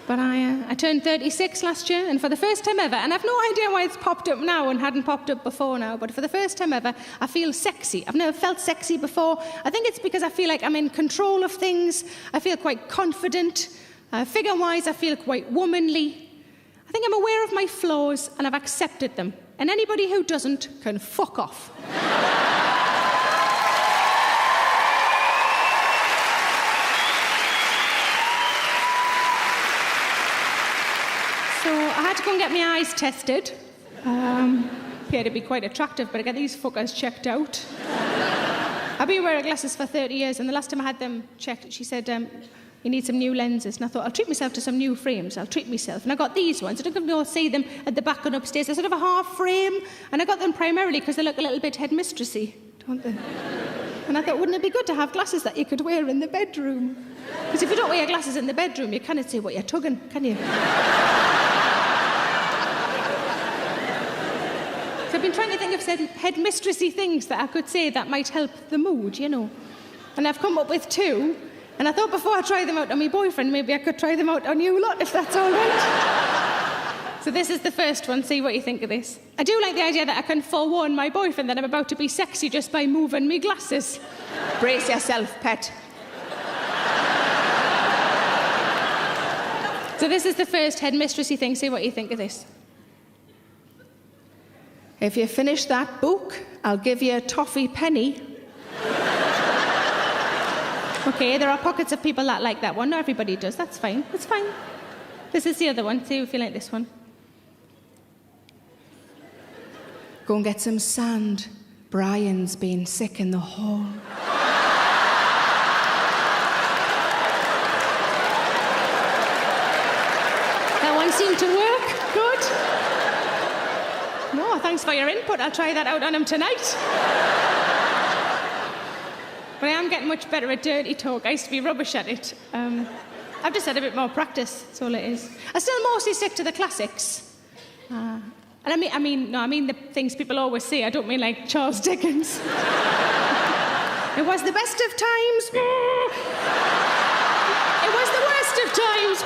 But I turned 36 last year, and for the first time ever, and I've no idea why it's popped up now and hadn't popped up before now, but for the first time ever, I feel sexy. I've never felt sexy before. I think it's because I feel like I'm in control of things. I feel quite confident. Figure-wise, I feel quite womanly. I think I'm aware of my flaws, and I've accepted them. And anybody who doesn't can fuck off. So I had to go and get my eyes tested. Appeared to be quite attractive, but I got these fuckers checked out. I've been wearing glasses for 30 years, and the last time I had them checked, she said, you need some new lenses. And I thought, I'll treat myself to some new frames. I'll treat myself. And I got these ones. I don't know if you'll see them at the back and upstairs. They're sort of a half frame. And I got them primarily because they look a little bit headmistressy, don't they? And I thought, wouldn't it be good to have glasses that you could wear in the bedroom? Because if you don't wear glasses in the bedroom, you cannot see what you're tugging, can you? So I've been trying to think of headmistressy things that I could say that might help the mood, you know. And I've come up with two. And I thought before I try them out on my boyfriend, maybe I could try them out on you lot, if that's all right. So this is the first one. See what you think of this. I do like the idea that I can forewarn my boyfriend that I'm about to be sexy just by moving me glasses. Brace yourself, pet. So this is the first headmistressy thing. See what you think of this. If you finish that book, I'll give you a toffee penny. Okay, there are pockets of people that like that one. Not everybody does. That's fine. That's fine. This is the other one. See if you like this one. Go and get some sand. Brian's been sick in the hall. That one seemed to work. Good. No, thanks for your input. I'll try that out on him tonight. But I am getting much better at dirty talk. I used to be rubbish at it. I've just had a bit more practice, that's all it is. I still mostly stick to the classics. And I mean the things people always say. I don't mean like Charles Dickens. It was the best of times. It was the worst of times.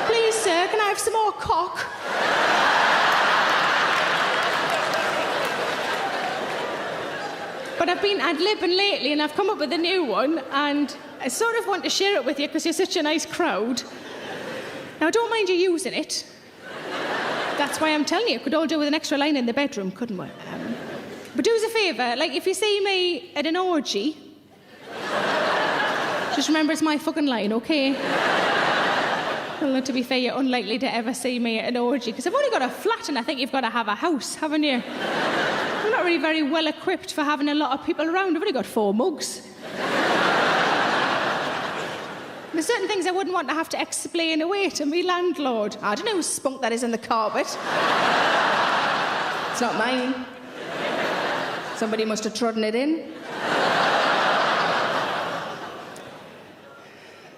Please, sir, can I have some more cock? But I've been ad-libbing lately, and I've come up with a new one, and I sort of want to share it with you because you're such a nice crowd. Now, I don't mind you using it. That's why I'm telling you. Could all do with an extra line in the bedroom, couldn't we? But do us a favour, like, if you see me at an orgy, just remember it's my fucking line, okay? Well, to be fair, you're unlikely to ever see me at an orgy, because I've only got a flat, and I think you've got to have a house, haven't you? I'm not really very well equipped for having a lot of people around. I've only got 4 mugs. There's certain things I wouldn't want to have to explain away to me landlord. I don't know whose spunk that is in the carpet. It's not mine. Somebody must have trodden it in.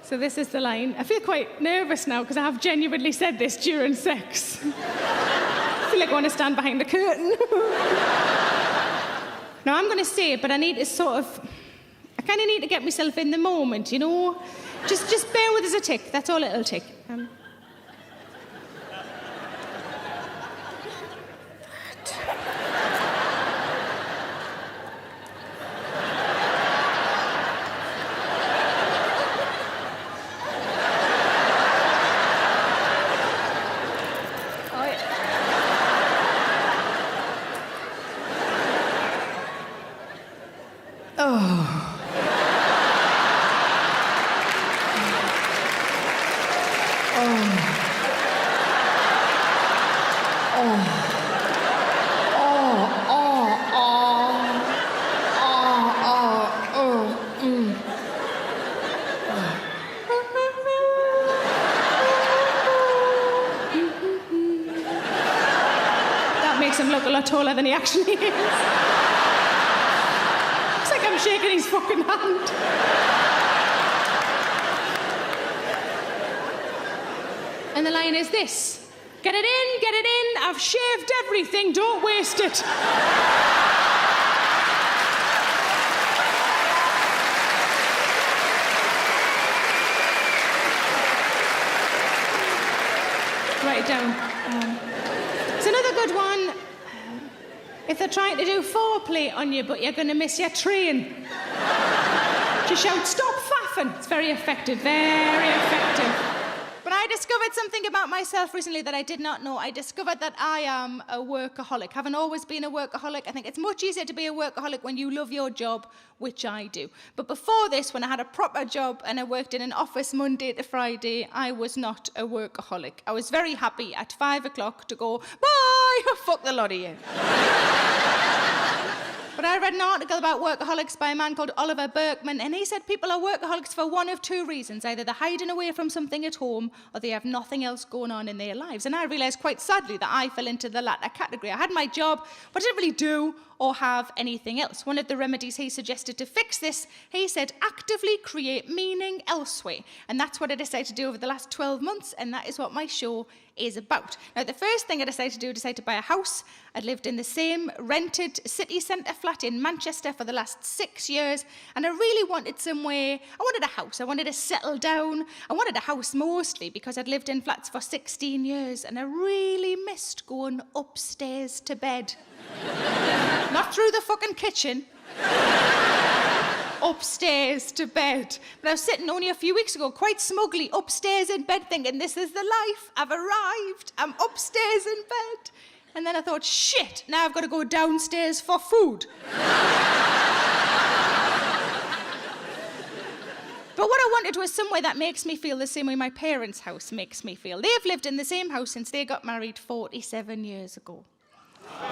So this is the line. I feel quite nervous now because I have genuinely said this during sex. I feel like I want to stand behind the curtain. Now, I'm going to say it, but I need to I kind of need to get myself in the moment, you know? Just bear with us a tick. That's all it'll take. Look a lot taller than he actually is. Looks like I'm shaking his fucking hand. And the line is this: get it in, I've shaved everything, don't waste it. it down. It's another good one. If they're trying to do foreplay on you, but you're going to miss your train, just shout, "Stop faffing." It's very effective, very effective. But I discovered something about myself recently that I did not know. I discovered that I am a workaholic. Haven't always been a workaholic. I think it's much easier to be a workaholic when you love your job, which I do. But before this, when I had a proper job and I worked in an office Monday to Friday, I was not a workaholic. I was very happy at 5 o'clock to go, "Bye, fuck the lot of you." But I read an article about workaholics by a man called Oliver Berkman, and he said people are workaholics for one of two reasons. Either they're hiding away from something at home, or they have nothing else going on in their lives. And I realised quite sadly that I fell into the latter category. I had my job, but I didn't really do or have anything else. One of the remedies he suggested to fix this, he said, actively create meaning elsewhere. And that's what I decided to do over the last 12 months, and that is what my show is about. Now, the first thing I decided to do, I decided to buy a house. I'd lived in the same rented city centre flat in Manchester for the last 6 years, and I really wanted somewhere. I wanted a house. I wanted to settle down. I wanted a house mostly because I'd lived in flats for 16 years, and I really missed going upstairs to bed. Not through the fucking kitchen. Upstairs to bed. But I was sitting only a few weeks ago, quite smugly, upstairs in bed, thinking, this is the life. I've arrived. I'm upstairs in bed. And then I thought, shit, now I've got to go downstairs for food. But what I wanted was somewhere that makes me feel the same way my parents' house makes me feel. They've lived in the same house since they got married 47 years ago.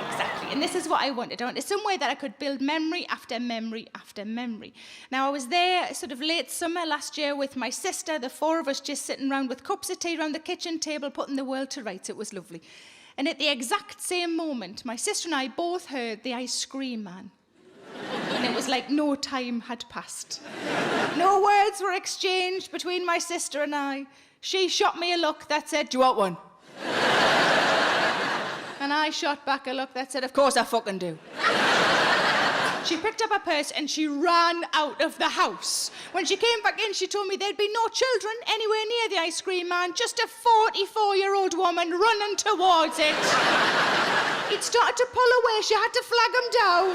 Exactly, and this is what I wanted. I wanted somewhere that I could build memory after memory after memory. Now, I was there sort of late summer last year with my sister, the four of us just sitting around with cups of tea around the kitchen table, putting the world to rights. It was lovely. And at the exact same moment, my sister and I both heard the ice cream man. And it was like no time had passed. No words were exchanged between my sister and I. She shot me a look that said, "Do you want one?" And I shot back a look that said, "Of course I fucking do." She picked up her purse and she ran out of the house. When she came back in, she told me there'd be no children anywhere near the ice cream man, just a 44-year-old woman running towards it. He'd started to pull away. She had to flag him down.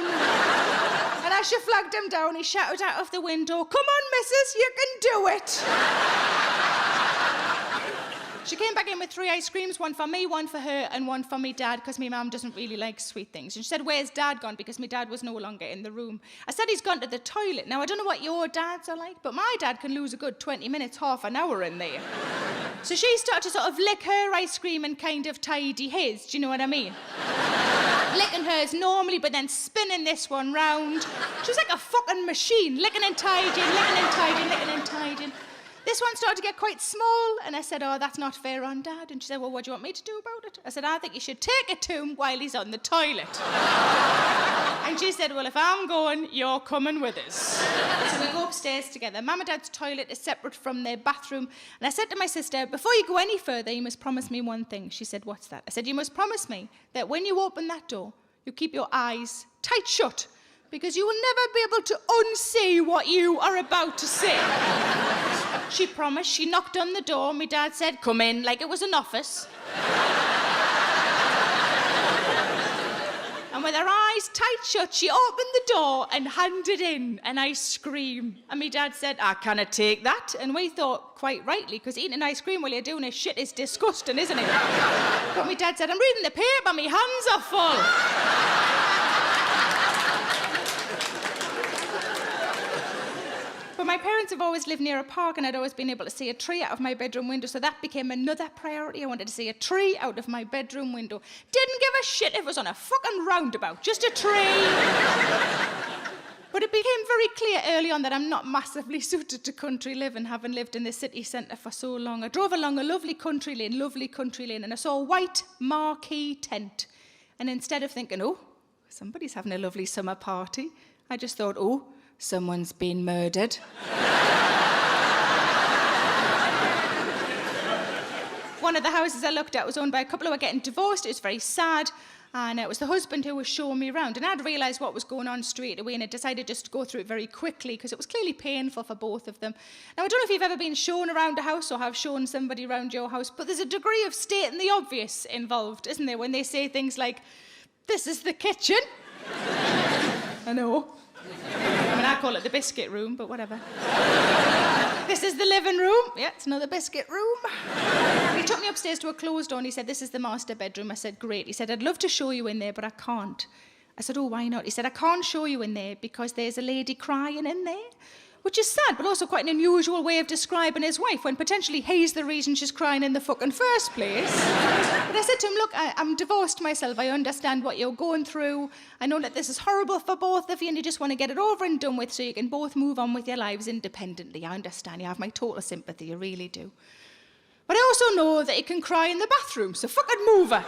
And as she flagged him down, he shouted out of the window, "Come on, missus, you can do it." She came back in with 3 ice creams, one for me, one for her, and one for me dad, because my mum doesn't really like sweet things. And she said, "Where's Dad gone?" Because my dad was no longer in the room. I said, "He's gone to the toilet." Now, I don't know what your dads are like, but my dad can lose a good 20 minutes, half an hour in there. So she started to sort of lick her ice cream and kind of tidy his, do you know what I mean? Licking hers normally, but then spinning this one round. She was like a fucking machine, licking and tidying, licking and tidying, licking and tidying. This one started to get quite small, and I said, "Oh, that's not fair on Dad." And she said, "Well, what do you want me to do about it?" I said, "I think you should take it to him while he's on the toilet." And she said, "Well, if I'm going, you're coming with us." So we go upstairs together. Mum and Dad's toilet is separate from their bathroom. And I said to my sister, "Before you go any further, you must promise me one thing." She said, "What's that?" I said, "You must promise me that when you open that door, you keep your eyes tight shut, because you will never be able to unsee what you are about to say." She promised. She knocked on the door. My dad said, "Come in," like it was an office. And with her eyes tight shut, she opened the door and handed in an ice cream. And my dad said, "I cannot take that." And we thought, quite rightly, because eating an ice cream while you're doing this shit is disgusting, isn't it? But my dad said, "I'm reading the paper, my hands are full." But my parents have always lived near a park, and I'd always been able to see a tree out of my bedroom window, so that became another priority. I wanted to see a tree out of my bedroom window. Didn't give a shit if it was on a fucking roundabout, just a tree. But it became very clear early on that I'm not massively suited to country living, having lived in the city centre for so long. I drove along a lovely country lane, and I saw a white marquee tent. And instead of thinking, "Oh, somebody's having a lovely summer party," I just thought, "Oh, someone's been murdered." One of the houses I looked at was owned by a couple who were getting divorced. It was very sad. And it was the husband who was showing me around. And I'd realised what was going on straight away, and I decided just to go through it very quickly because it was clearly painful for both of them. Now, I don't know if you've ever been shown around a house or have shown somebody around your house, but there's a degree of stating the obvious involved, isn't there, when they say things like, "This is the kitchen." I know. I mean, I call it the biscuit room, but whatever. "This is the living room." Yeah, it's another biscuit room. He took me upstairs to a closed door and he said, "This is the master bedroom." I said, "Great." He said, "I'd love to show you in there, but I can't." I said, "Oh, why not?" He said, "I can't show you in there because there's a lady crying in there." Which is sad, but also quite an unusual way of describing his wife when potentially he's the reason she's crying in the fucking first place. But I said to him, "Look, I'm divorced myself. I understand what you're going through. I know that this is horrible for both of you and you just want to get it over and done with so you can both move on with your lives independently. I understand. You have my total sympathy. You really do. But I also know that you can cry in the bathroom, so fucking move her."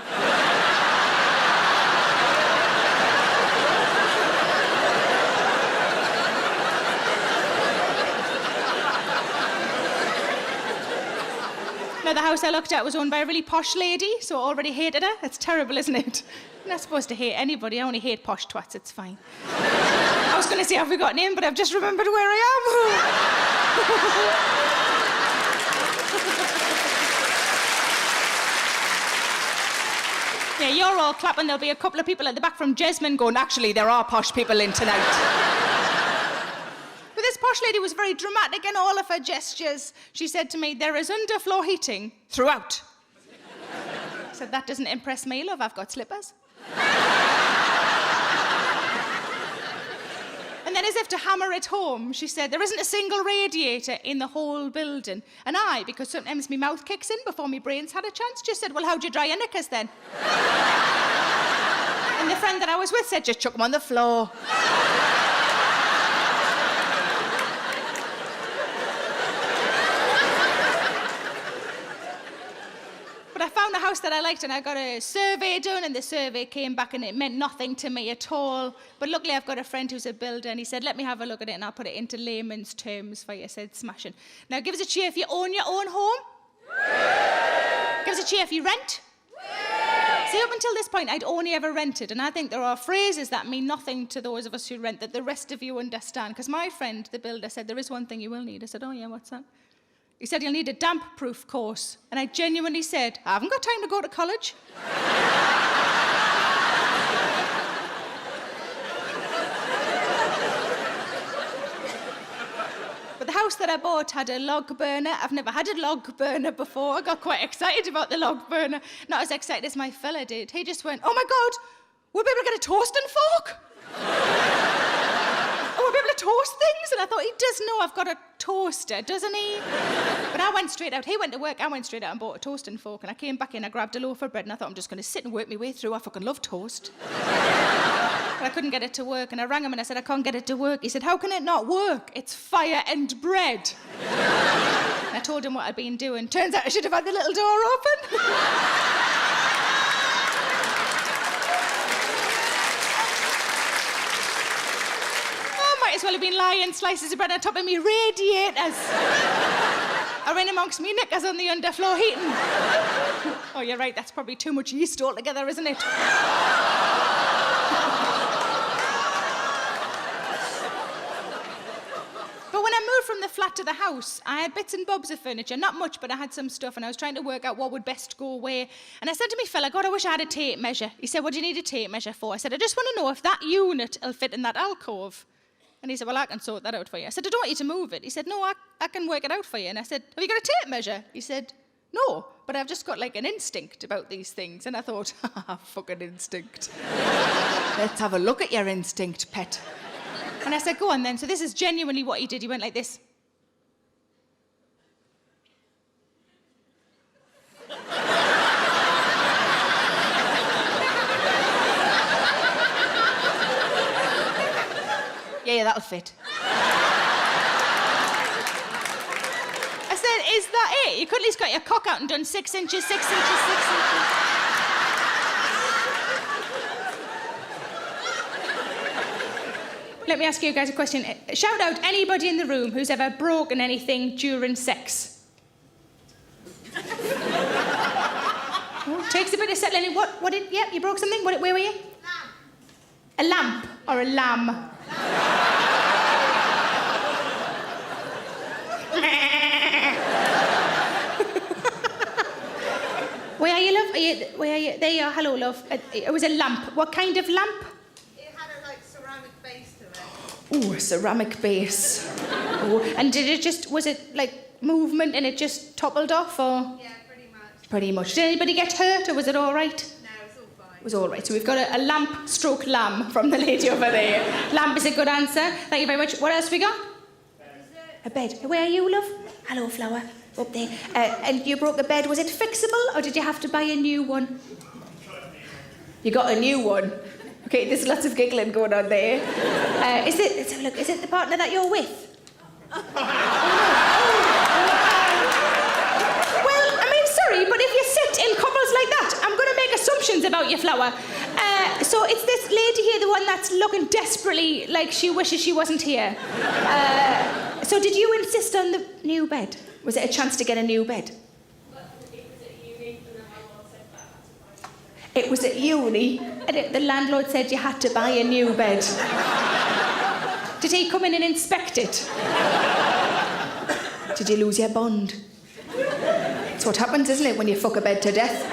Now, the house I looked at was owned by a really posh lady, so I already hated her. That's terrible, isn't it? I'm not supposed to hate anybody. I only hate posh twats. It's fine. I was going to say, have we got an in, but I've just remembered where I am. Yeah, you're all clapping. There'll be a couple of people at the back from Jesmond going, "Actually, there are posh people in tonight." But this posh lady was very dramatic in all of her gestures. She said to me, "There is underfloor heating throughout." I said, "That doesn't impress me, love. I've got slippers." And then, as if to hammer it home, she said, "There isn't a single radiator in the whole building." And I, because sometimes my mouth kicks in before my brain's had a chance, just said, "Well, how'd you dry your knickers then?" And the friend that I was with said, "Just chuck them on the floor." But I found a house that I liked and I got a survey done and the survey came back and it meant nothing to me at all. But luckily I've got a friend who's a builder and he said, "Let me have a look at it and I'll put it into layman's terms for you." I said, "Smashing." Now give us a cheer if you own your own home. Give us a cheer if you rent. See, up until this point I'd only ever rented, and I think there are phrases that mean nothing to those of us who rent that the rest of you understand. Because my friend, the builder, said, "There is one thing you will need." I said, "Oh yeah, what's that?" He said, "You'll need a damp-proof course." And I genuinely said, "I haven't got time to go to college." But the house that I bought had a log burner. I've never had a log burner before. I got quite excited about the log burner. Not as excited as my fella did. He just went, "Oh my God, we'll be able to get a toasting fork." We'll be able to toast things. And I thought, he does know I've got a toaster, doesn't he? But I went straight out. He went to work. I went straight out and bought a toasting fork. And I came back in. I grabbed a loaf of bread. And I thought, I'm just going to sit and work my way through. I fucking love toast. But I couldn't get it to work. And I rang him and I said, "I can't get it to work." He said, "How can it not work? It's fire and bread." And I told him what I'd been doing. Turns out I should have had the little door open. Might as well have been lying slices of bread on top of me radiators. Or in amongst me knickers on the underfloor heating. Oh, you're right, that's probably too much yeast altogether, isn't it? But when I moved from the flat to the house, I had bits and bobs of furniture, not much, but I had some stuff, and I was trying to work out what would best go where. And I said to me fella, "God, I wish I had a tape measure." He said, "What do you need a tape measure for?" I said, "I just want to know if that unit will fit in that alcove." And he said, "Well, I can sort that out for you." I said, "I don't want you to move it." He said, "No, I can work it out for you." And I said, "Have you got a tape measure?" He said, "No, but I've just got like an instinct about these things." And I thought, fucking instinct. Let's have a look at your instinct, pet. And I said, "Go on then." So this is genuinely what he did. He went like this. Yeah, that'll fit. I said, "Is that it? You could at least got your cock out and done 6 inches, 6 inches, 6 inches. Let me ask you guys a question. Shout out anybody in the room who's ever broken anything during sex. What? Takes a bit of settling. What did... Yeah, you broke something? Where were you? Lamp. A lamp or a lamb? Where are you, love? Where are you? There you are. Hello, love. It was a lamp. What kind of lamp? It had a ceramic base to it. Ooh, a ceramic base. Ooh. And was it like movement and it just toppled off, or? Yeah, pretty much. Pretty much. Did anybody get hurt, or was it all right? No, it's all fine. It was all right. So we've got a lamp stroke lamb from the lady over there. Lamp is a good answer. Thank you very much. What else we got? A bed. Where are you, love? Hello, flower. Up there. And you broke a bed. Was it fixable, or did you have to buy a new one? You got a new one. Okay, there's lots of giggling going on there. Let's have a look. Is it the partner that you're with? Well, I mean, sorry, but if you sit in couples like that, I'm going to make assumptions about your flower. So it's this lady here, the one that's looking desperately like she wishes she wasn't here. So did you insist on the new bed? Was it a chance to get a new bed? It was at uni, and the landlord said you had to buy a new bed. Did he come in and inspect it? Did you lose your bond? That's what happens, isn't it, when you fuck a bed to death?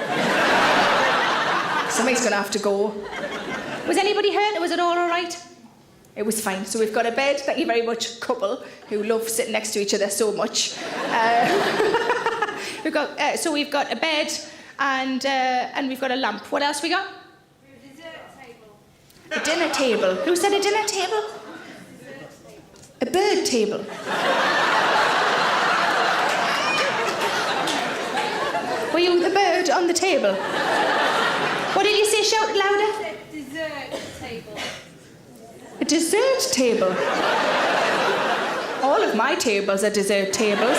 Somebody's going to have to go. Was anybody hurt, or was it all right? It was fine. So we've got a bed, thank you very much, couple who love sitting next to each other so much. We've got a bed and we've got a lamp. What else we got? A dessert table. A dinner table. Who said a dinner table? A bird table. Were you the bird on the table? What did you say? Shout it louder. Dessert table. A dessert table? All of my tables are dessert tables.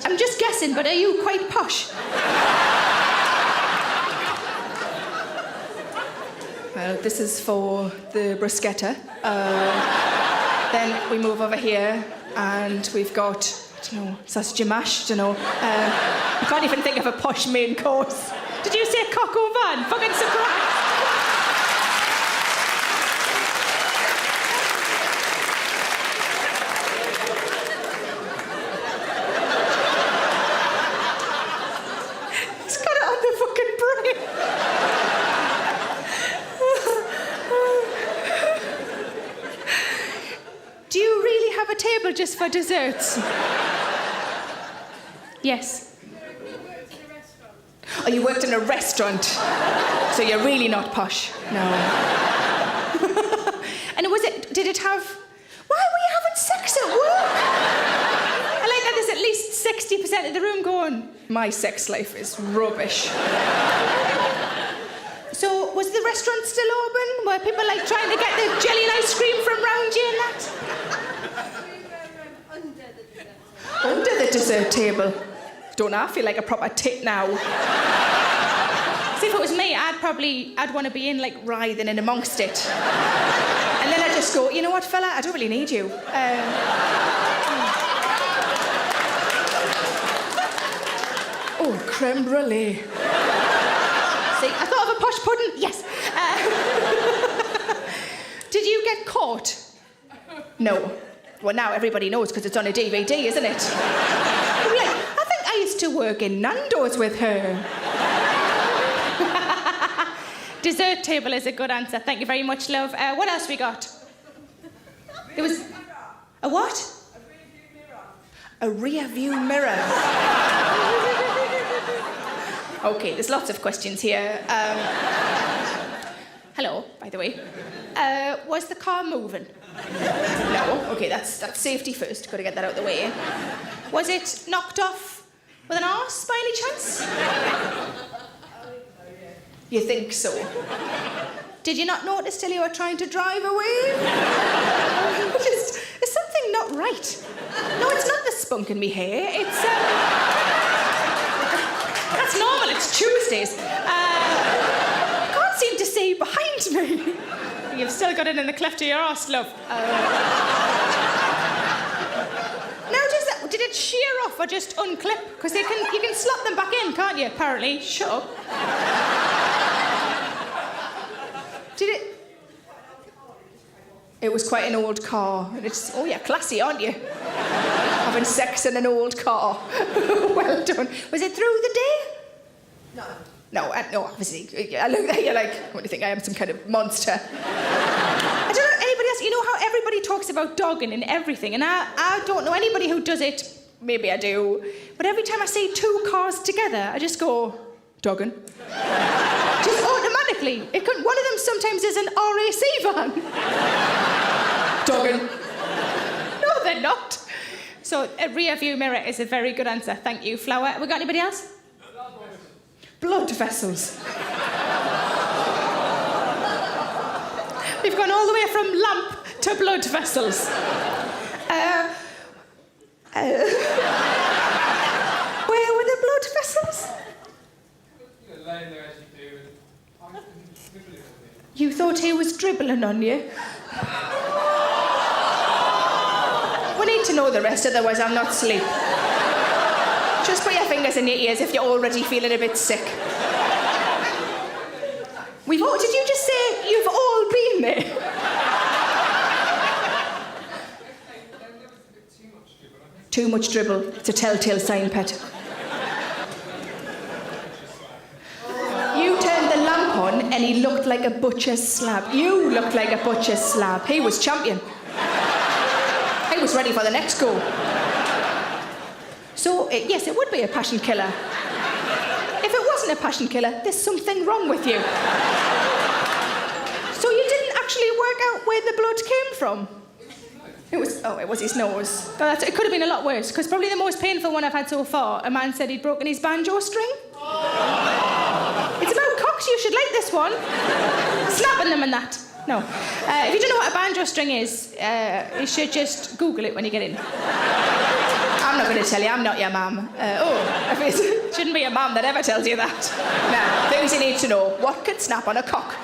I'm just guessing, but are you quite posh? Well, this is for the bruschetta. Then we move over here, and we've got, sausage and mash, I can't even think of a posh main course. Did you say coq au vin? Fucking surprised. He's got it on the fucking brain. Do you really have a table just for desserts? Yes. Oh, you worked in a restaurant. So you're really not posh. No. And did it have... Why were you having sex at work? I like that there's at least 60% of the room going, my sex life is rubbish. So was the restaurant still open? Were people trying to get the jelly and ice cream from round you and that? We were under the dessert table. Under the dessert table? Don't I feel like a proper tit now? See, if it was me, I'd want to be in, writhing in amongst it. And then I'd just go, you know what, fella, I don't really need you. Oh, creme brulee. See, I thought of a posh pudding. Yes. Did you get caught? No. Well, now everybody knows because it's on a DVD, isn't it? I think I used to work in Nando's with her. Dessert table is a good answer. Thank you very much, love. What else we got? There was... A what? A rear view mirror. Okay, there's lots of questions here. Hello, by the way. Was the car moving? No. Okay, that's safety first. Got to get that out of the way. Was it knocked off with an arse by any chance? You think so? Did you not notice till you were trying to drive away? There's something not right. No, it's not the spunk in me hair. It's that's normal. It's Tuesdays. I can't seem to see behind me. You've still got it in the cleft of your arse, love. Now, shear off or just unclip, because you can slot them back in, can't you? Apparently. Shut up. Did it? It was quite an old car. And it's, oh yeah, classy, aren't you? Having sex in an old car. Well done. Was it through the day? No, obviously. I look at you like, what do you think, I am some kind of monster? I don't know anybody else. You know how everybody talks about dogging and everything, and I don't know anybody who does it. Maybe I do. But every time I see two cars together, I just go, dogging. Just automatically. One of them sometimes is an RAC van. Dogging. No, they're not. So a rear view mirror is a very good answer. Thank you, Flower. Have we got anybody else? Blood vessels. We've gone all the way from lamp to blood vessels. Where were the blood vessels? Laying there as you do, and I was dribbling on you. You thought he was dribbling on you? We need to know the rest, otherwise I'll not sleep. Just put your fingers in your ears if you're already feeling a bit sick. Did you just say you've all been there? Too much dribble. It's a telltale sign, pet. You turned the lamp on and he looked like a butcher's slab. You looked like a butcher's slab. He was champion. He was ready for the next go. So, yes, it would be a passion killer. If it wasn't a passion killer, there's something wrong with you. So you didn't actually work out where the blood came from? It was his nose. But it could have been a lot worse, because probably the most painful one I've had so far, a man said he'd broken his banjo string. It's about cocks, you should like this one. Snapping them and that. No. If you don't know what a banjo string is, you should just Google it when you get in. I'm not going to tell you, I'm not your mum. It shouldn't be your mum that ever tells you that. Now, things you need to know. What can snap on a cock?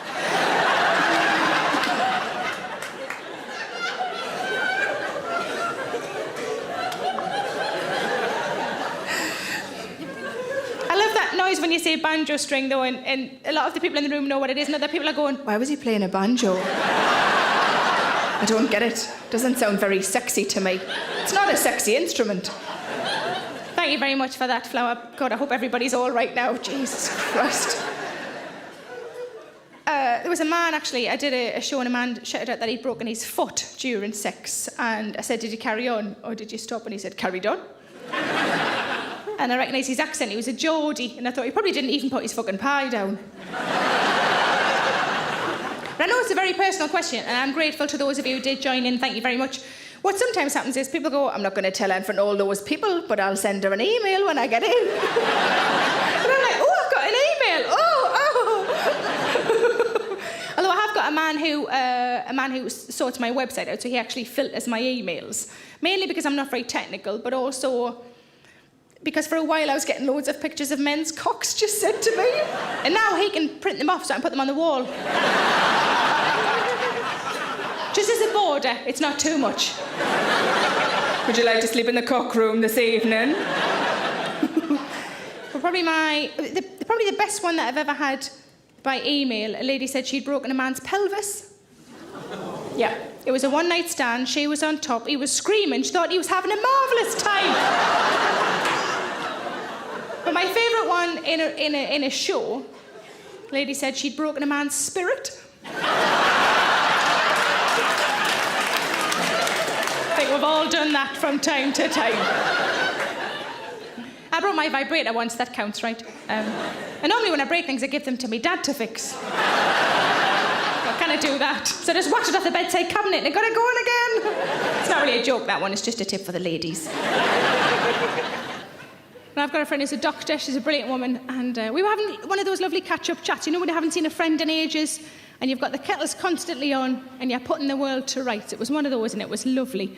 I love that noise when you say banjo string, though, and a lot of the people in the room know what it is, and other people are going, why was he playing a banjo? I don't get it. Doesn't sound very sexy to me. It's not a sexy instrument. Thank you very much for that, Flower. God, I hope everybody's all right now. Jesus Christ. There was a man, actually, I did a show and a man shouted out that he'd broken his foot during sex, and I said, did you carry on or did you stop? And he said, carried on. And I recognised his accent. He was a Geordie, and I thought he probably didn't even put his fucking pie down. But I know it's a very personal question, and I'm grateful to those of you who did join in. Thank you very much. What sometimes happens is people go, I'm not going to tell her in front of all those people, but I'll send her an email when I get in. And I'm like, oh, I've got an email. Although I have got a man who sorts my website out, so he actually filters my emails. Mainly because I'm not very technical, but also because for a while I was getting loads of pictures of men's cocks just sent to me. And now he can print them off so I can put them on the wall. Just as a border, it's not too much. Would you like to sleep in the cock room this evening? But probably the best one that I've ever had by email, a lady said she'd broken a man's pelvis. Yeah, it was a one-night stand. She was on top. He was screaming. She thought he was having a marvellous time. But my favourite one in a show, the lady said she'd broken a man's spirit. I think we've all done that from time to time. I broke my vibrator once, that counts, right? And normally when I break things, I give them to me dad to fix. Well, can I do that? So I just whacked it off the bedside cabinet and it got it going again. It's not really a joke, that one. It's just a tip for the ladies. And I've got a friend who's a doctor. She's a brilliant woman. And we were having one of those lovely catch-up chats. You know when you haven't seen a friend in ages and you've got the kettles constantly on and you're putting the world to rights. It was one of those and it was lovely.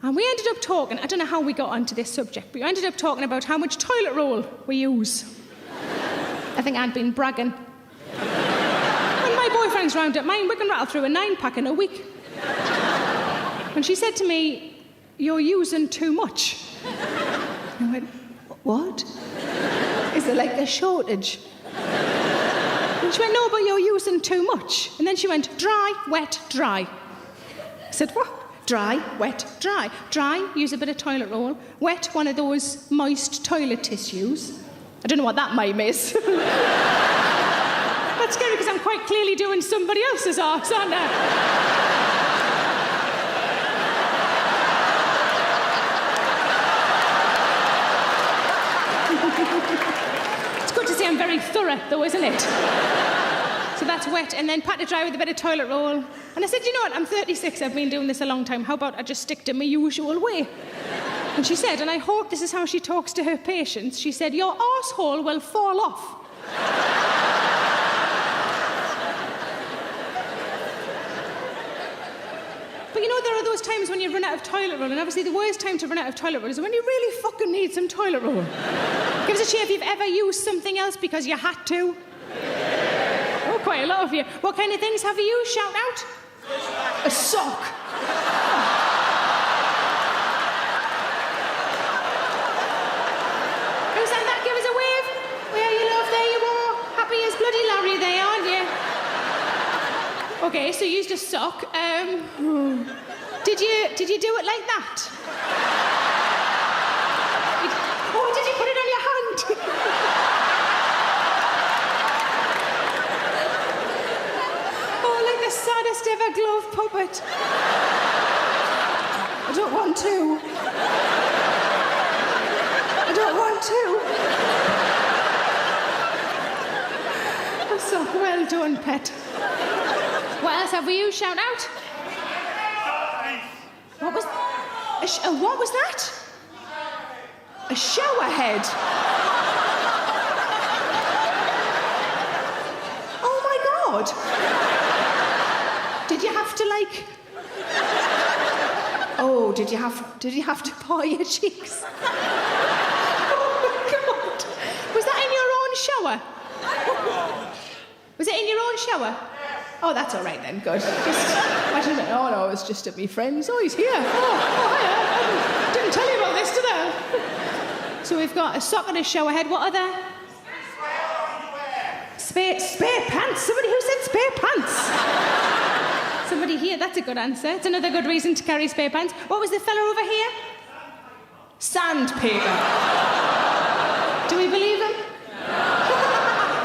And we ended up talking, I don't know how we got onto this subject, but we ended up talking about how much toilet roll we use. I think I'd been bragging. When my boyfriend's round at mine, we can rattle through a 9-pack in a week. And she said to me, you're using too much. I went, what? Is there like a shortage? And she went, no, but you're using too much. And then she went, dry, wet, dry. I said, what? Dry, wet, dry. Dry, use a bit of toilet roll. Wet, one of those moist toilet tissues. I don't know what that mime is. That's scary because I'm quite clearly doing somebody else's arse, aren't I? It's good to see I'm very thorough, though, isn't it? So that's wet, and then pat to dry with a bit of toilet roll. And I said, you know what, I'm 36, I've been doing this a long time. How about I just stick to my usual way? And she said, and I hope this is how she talks to her patients, she said, your arsehole will fall off. But you know, there are those times when you run out of toilet roll, and obviously the worst time to run out of toilet roll is when you really fucking need some toilet roll. Give us a cheer if you've ever used something else because you had to. Oh, quite a lot of you. What kind of things have you used? Shout out. A sock. Who said that? Give us a wave. Where you love, there you are. Happy as bloody Larry there, aren't you? Okay, so you used a sock. Did you do it like that? Oh, did you put it on your hand? Oh, like the saddest ever glove puppet. I don't want to. I don't want to. A sock, well done, pet. What else have we used? Shout out. What was what was that? A shower head. Oh my God. Did you have to like? Oh, did you have to paw your cheeks? Oh my God. Was that in your own shower? Was it in your own shower? Oh, that's all right then, good. Imagine that, oh no, it's just at me friends. Oh, he's here. Oh, hiya. Didn't tell you about this, did I? So we've got a sock and a shower head. What other? Spare pants. Somebody who said spare pants. Somebody here, that's a good answer. It's another good reason to carry spare pants. What was the fella over here? Sandpaper. Do we believe him?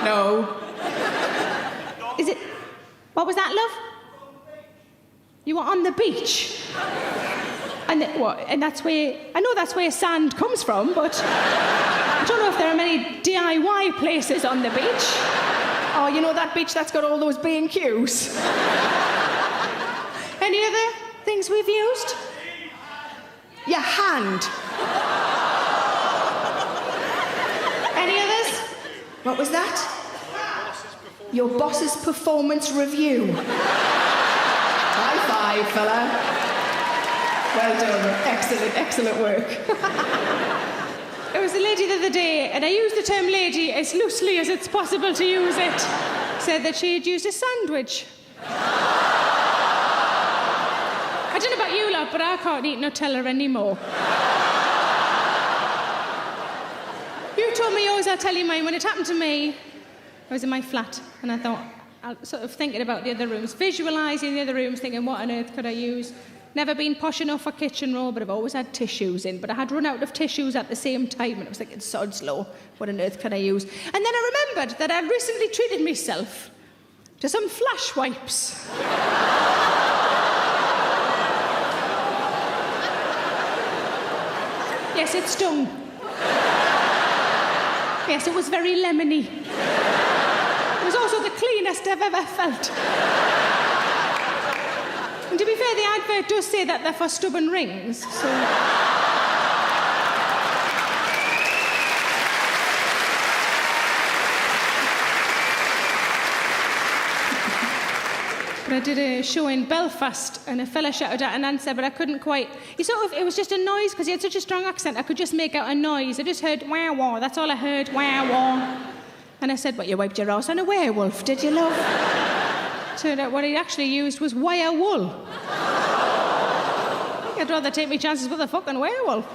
No. Is it... What was that, love? You were on the beach. And what? And that's where... I know that's where sand comes from, but... I don't know if there are many DIY places on the beach. Oh, you know that beach that's got all those B&Qs? Any other things we've used? Your hand. Any others? What was that? Your boss's performance review. High five, fella. Well done. Excellent, excellent work. There was a lady the other day, and I use the term lady as loosely as it's possible to use it, said that she had used a sandwich. I don't know about you lot, but I can't eat Nutella anymore. You told me yours, I'll tell you mine. When it happened to me, I was in my flat, and I thought, sort of thinking about the other rooms, visualising the other rooms, thinking, what on earth could I use? Never been posh enough for kitchen roll, but I've always had tissues in. But I had run out of tissues at the same time, and I was thinking, sod's law, what on earth can I use? And then I remembered that I'd recently treated myself to some flash wipes. Yes, it stung. Yes, it was very lemony. It was also the cleanest I've ever felt. And to be fair, the advert does say that they're for stubborn rings, so... But I did a show in Belfast, and a fella shouted out an answer, but I couldn't quite... It was just a noise, because he had such a strong accent, I could just make out a noise. I just heard, wah, wah, that's all I heard, wah, wah. And I said, what, you wiped your arse on a werewolf, did you, love? Turned out what he actually used was wire wool. I'd rather take my chances with a fucking werewolf.